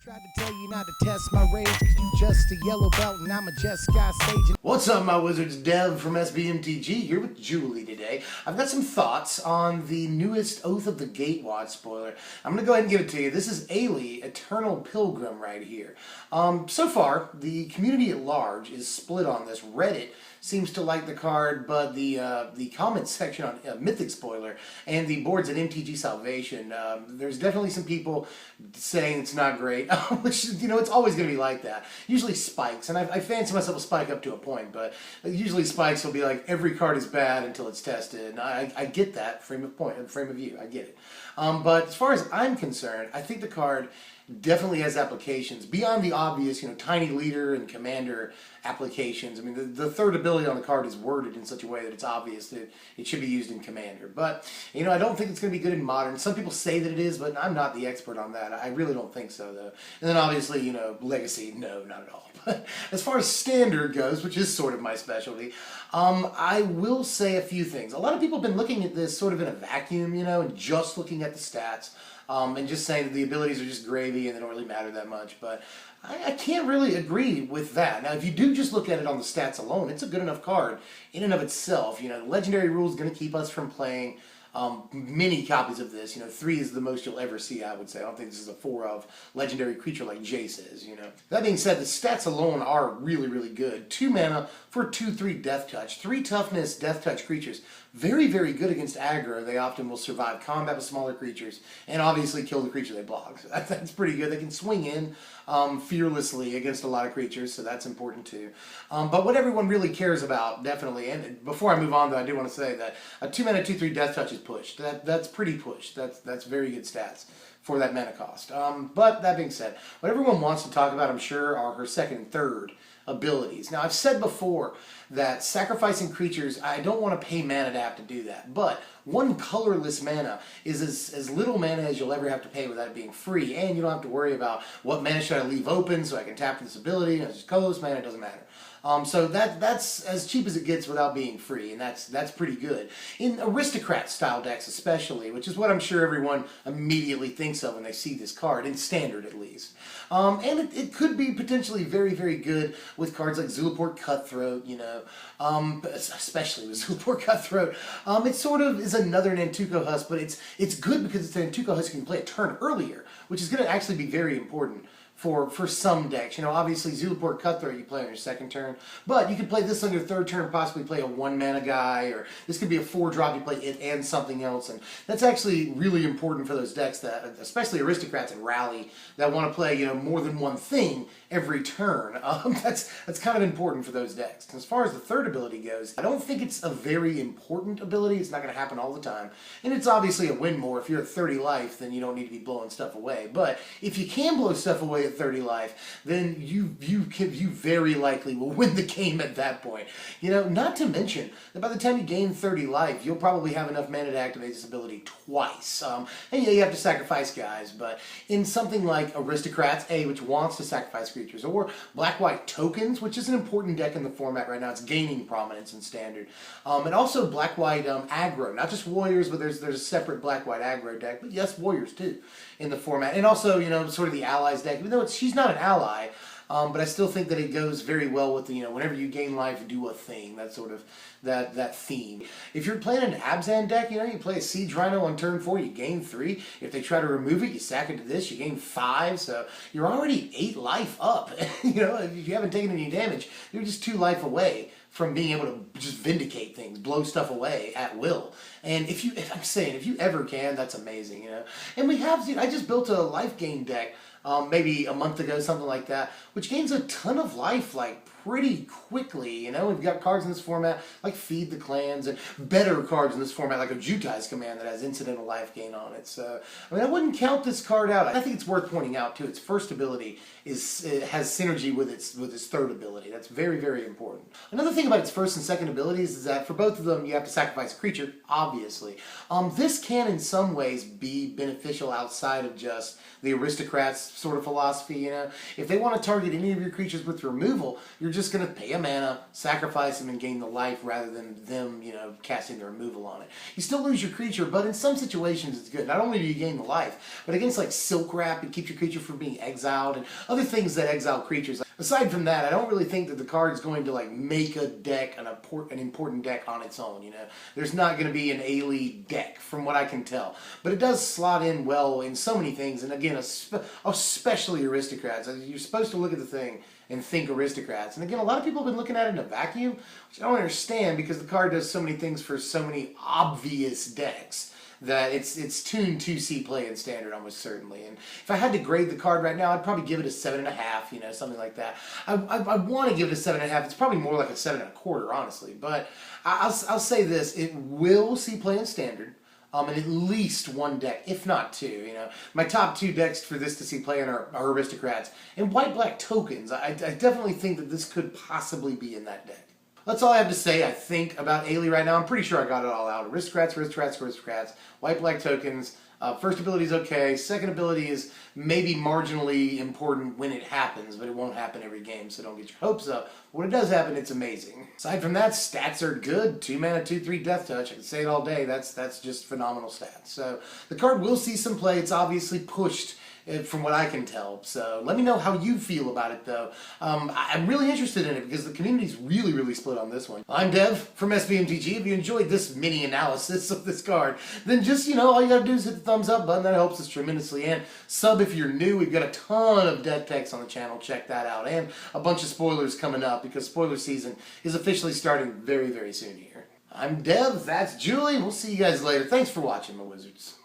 Tried to tell you not to test my rage, cause you just a yellow belt and I'm a just guy staging. What's up, my wizards? Dev from SBMTG here with Julie today. I've got some thoughts on the newest Oath of the Gatewatch spoiler. I'm gonna go ahead and give it to you. This is Ayli, Eternal Pilgrim right here. So far, the community at large is split on this. Reddit seems to like the card, but the comments section on Mythic Spoiler and the boards at MTG Salvation, there's definitely some people saying it's not great, which, you know, it's always going to be like that. Usually spikes, and I fancy myself a spike up to a point, but usually spikes will be like every card is bad until it's tested, and I get that frame of view, I get it. But as far as I'm concerned, I think the card definitely has applications beyond the obvious, you know, tiny leader and commander applications. I mean, the third ability on the card is worded in such a way that it's obvious that it should be used in commander. But, you know, I don't think it's going to be good in modern. Some people say that it is, but I'm not the expert on that. I really don't think so, though. And then obviously, you know, legacy, no, not at all. But as far as standard goes, which is sort of my specialty, I will say a few things. A lot of people have been looking at this sort of in a vacuum, you know, and just looking at the stats. And just saying that the abilities are just gravy and they don't really matter that much. But I can't really agree with that. Now, if you do just look at it on the stats alone, it's a good enough card in and of itself. You know, the Legendary rule is going to keep us from playing many copies of this. You know, 3 is the most you'll ever see, I would say. I don't think this is a 4 of legendary creature like Jace is, you know. That being said, the stats alone are really, really good. 2 mana for 2/3 Deathtouch. 3 toughness Deathtouch creatures. Very, very good against aggro. They often will survive combat with smaller creatures and obviously kill the creature they block. So that's pretty good. They can swing in fearlessly against a lot of creatures, so that's important too. But what everyone really cares about, definitely, and before I move on though, I do want to say that a 2 mana 2/3 Deathtouch is pushed. That's pretty pushed. That's very good stats for that mana cost. But that being said, what everyone wants to talk about, I'm sure, are her second and third abilities. Now, I've said before that sacrificing creatures, I don't want to pay mana to have to do that, but 1 colorless mana is as little mana as you'll ever have to pay without it being free, and you don't have to worry about what mana should I leave open so I can tap this ability, and it's just colorless mana, it doesn't matter. So that's as cheap as it gets without being free, and that's pretty good. In aristocrat style decks especially, which is what I'm sure everyone immediately thinks of when they see this card, in standard at least. And it could be potentially very, very good with cards like Zulaport Cutthroat, you know, especially with Zulaport Cutthroat. It sort of is another Nantuko Husk, but it's good because it's a Nantuko Husk you can play a turn earlier, which is going to actually be very important for some decks. You know, obviously Zulaport Cutthroat you play on your second turn, but you could play this on your third turn, possibly play a 1 mana guy, or this could be a 4-drop, you play it and something else, and that's actually really important for those decks, that, especially aristocrats and rally, that want to play, you know, more than one thing every turn. That's kind of important for those decks. And as far as the third ability goes, I don't think it's a very important ability. It's not going to happen all the time, and it's obviously a win more. If you're at 30 life, then you don't need to be blowing stuff away, but if you can blow stuff away at 30 life, then you very likely will win the game at that point. You know, not to mention that by the time you gain 30 life, you'll probably have enough mana to activate this ability twice. And yeah, you have to sacrifice guys, but in something like Aristocrats, which wants to sacrifice creatures, or Black-White Tokens, which is an important deck in the format right now. It's gaining prominence in Standard. And also Black-White aggro, not just Warriors, but there's a separate Black-White aggro deck, but yes, Warriors too in the format. And also, you know, sort of the Allies deck, even though she's not an ally, but I still think that it goes very well with the, you know, whenever you gain life, do a thing. That sort of, that theme. If you're playing an Abzan deck, you know, you play a Siege Rhino on turn 4, you gain 3. If they try to remove it, you sack it to this, you gain 5. So you're already 8 life up. You know, if you haven't taken any damage, you're just 2 life away from being able to just vindicate things, blow stuff away at will. And if you ever can, that's amazing, you know. And we have, you know, I just built a life gain deck maybe a month ago, something like that, which gains a ton of life, like, pretty quickly. You know, we've got cards in this format like Feed the Clans, and better cards in this format like a Jutai's Command that has incidental life gain on it. So, I mean, I wouldn't count this card out. I think it's worth pointing out, too, its first ability has synergy with its third ability. That's very, very important. Another thing about its first and second abilities is that for both of them, you have to sacrifice a creature, obviously. This can, in some ways, be beneficial outside of just the aristocrats sort of philosophy, you know. If they want to target any of your creatures with removal, you're just going to pay a mana, sacrifice them, and gain the life rather than them, you know, casting the removal on it. You still lose your creature, but in some situations it's good. Not only do you gain the life, but against like Silk Wrap, it keeps your creature from being exiled and other things that exile creatures. Aside from that, I don't really think that the card is going to like make a deck an important deck on its own, you know. There's not going to be an Ayli deck from what I can tell. But it does slot in well in so many things, and again, especially Aristocrats. You're supposed to look at the thing and think Aristocrats. And again, a lot of people have been looking at it in a vacuum, which I don't understand because the card does so many things for so many obvious decks that it's tuned to see play in Standard almost certainly. And if I had to grade the card right now, I'd probably give it a 7.5, you know, something like that. I want to give it a 7.5. It's probably more like a 7.25, honestly. But I'll say this: it will see play in Standard. In at least one deck, if not two. You know, my top two decks for this to see play in are Aristocrats and White-Black Tokens. I definitely think that this could possibly be in that deck. That's all I have to say, I think, about Ayli right now. I'm pretty sure I got it all out. Aristocrats, White-Black Tokens. First ability is okay. Second ability is maybe marginally important when it happens, but it won't happen every game, so don't get your hopes up. When it does happen, it's amazing. Aside from that, stats are good. 2 mana, 2/3 Deathtouch. I can say it all day. That's just phenomenal stats. So the card will see some play. It's obviously pushed from what I can tell. So let me know how you feel about it, though. I'm really interested in it because the community's really split on this one. I'm Dev from SBMTG. If you enjoyed this mini analysis of this card, then just, you know, all you gotta do is hit the thumbs up button. That helps us tremendously. And sub if you're new. We've got a ton of deck techs on the channel. Check that out. And a bunch of spoilers coming up because spoiler season is officially starting very soon here. I'm Dev. That's Julie. We'll see you guys later. Thanks for watching, my wizards.